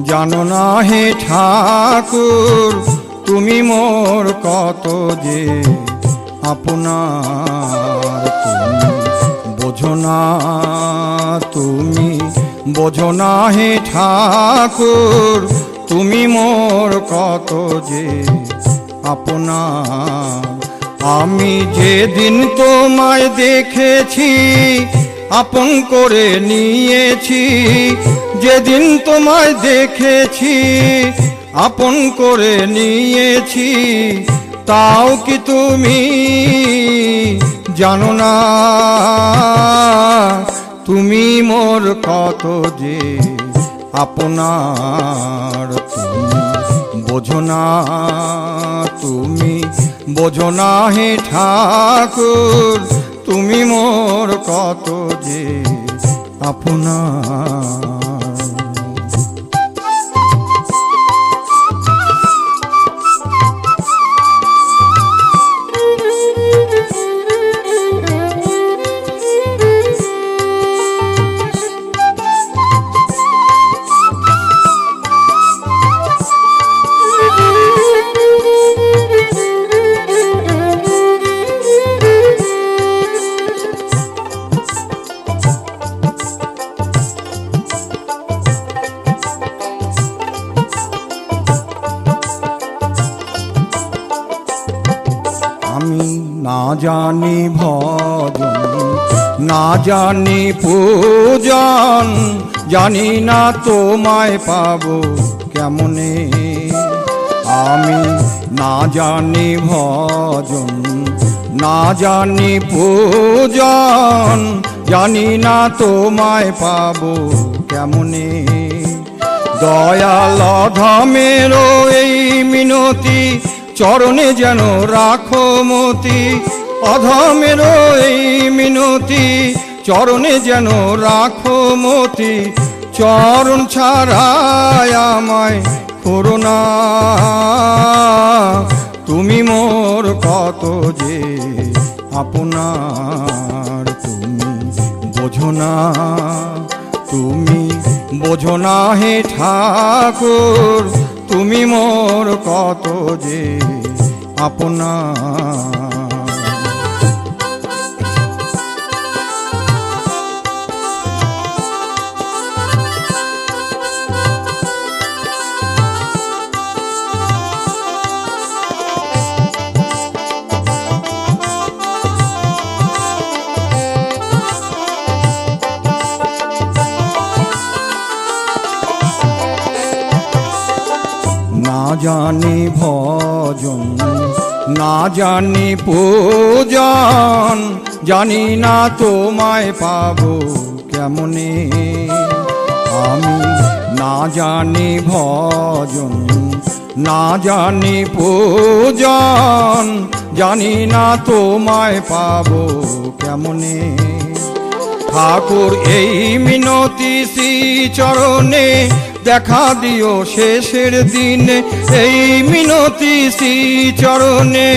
জানো না হে ঠাকুর তুমি মোর কত যে আপনার, তুমি বোঝো না হে ঠাকুর তুমি মোর কত যে আপনার। আমি যেদিন তোমায় দেখেছি আপন করে নিয়েছি, যেদিন তোমায় দেখেছি আপন করে নিয়েছি, তাও কি তুমি জানো না তুমি মোর কত যে আপনার। তুমি বোঝো না, তুমি বোঝো না হে ঠাকুর তুমি মোর কত যে আপনার। আমি না জানি ভজন, না জানি পূজন, জানি না তোমায় পাবো কেমনে। আমি না জানি ভজন, না জানি পূজন, জানি না তোমায় পাবো কেমনে। দয়াল ধামেরও এই মিনতি চরণে যেন রাখো মতি, অধমেরও এই মিনতি চরণে যেন রাখো মতি। চরণ ছাড়ায় আমায় করো না, তুমি মোর কত যে আপনার। তুমি বোঝো না, তুমি বোঝো না হে ঠাকুর তুমি মোর কত যে আপনার। না জানি ভজন, না জানি পূজন, জানি না তোমায় পাবো কেমনে। আমি না জানি ভজন, না জানি পূজন, জানি না তোমায় পাবো কেমনে। ঠাকুর এই মিনতি শ্রী চরণে দেখা দিও শেষের দিনে, এই মিনতি শ্রী চরণে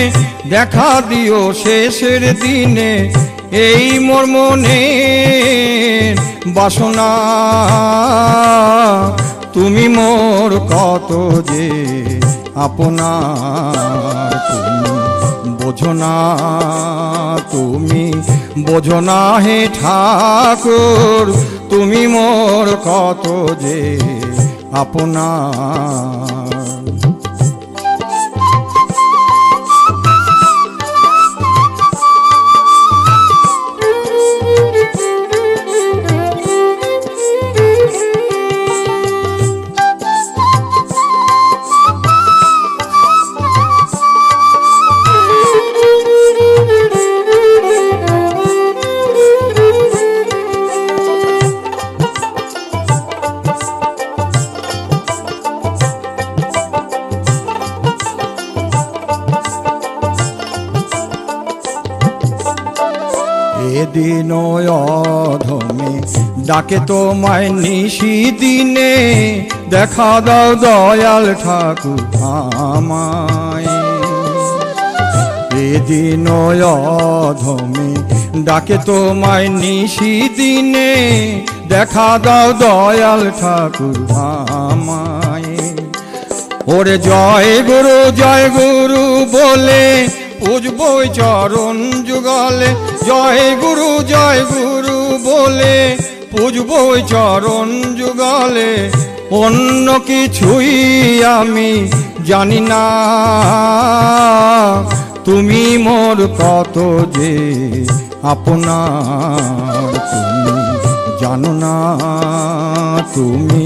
দেখা দিও শেষের দিনে। এই মোর মনে বাসনা তুমি মোর কত যে আপনার। তুমি বোঝো না, তুমি বোঝো না হে ঠাকুর তুমি মোর কত যে আপনার। দিন অধমে ডাকে তোমায় নিশি দিনে, দেখা দাও দয়াল ঠাকুর আমায়। এদিন অধমে ডাকে তোমায় নিশি দিনে, দেখা দাও দয়াল ঠাকুর আমায়। ওরে জয় গুরু বলে পুজবো চরণ যুগলে, জয় গুরু বলে পুজবো চরণ যুগলে। অন্য কিছুই আমি জানি না, তুমি মোর কত যে আপনার। তুমি জানো না, তুমি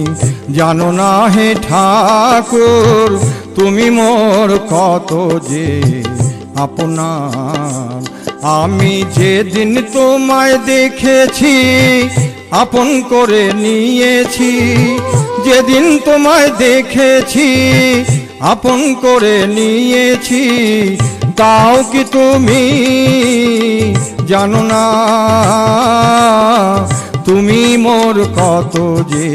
জানো না হে ঠাকুর, তুমি মোর কত যে আপনার। আমি যেদিন তোমায় দেখেছি আপন করে নিয়েছি, যেদিন তোমায় দেখেছি আপন করে নিয়েছি, তাও কি তুমি জানো না, তুমি মোর কত যে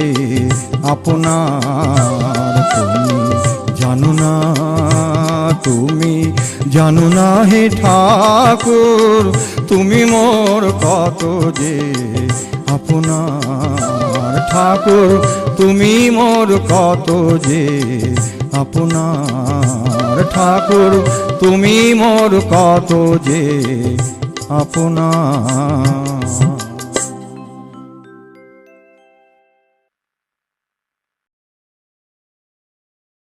আপনার। তুমি জানো না, তুমি জানো না হে ঠাকুর, তুমি মোর কত যে আপনার। ঠাকুর তুমি মোর কত যে আপনার, ঠাকুর তুমি মোর কত যে আপনার।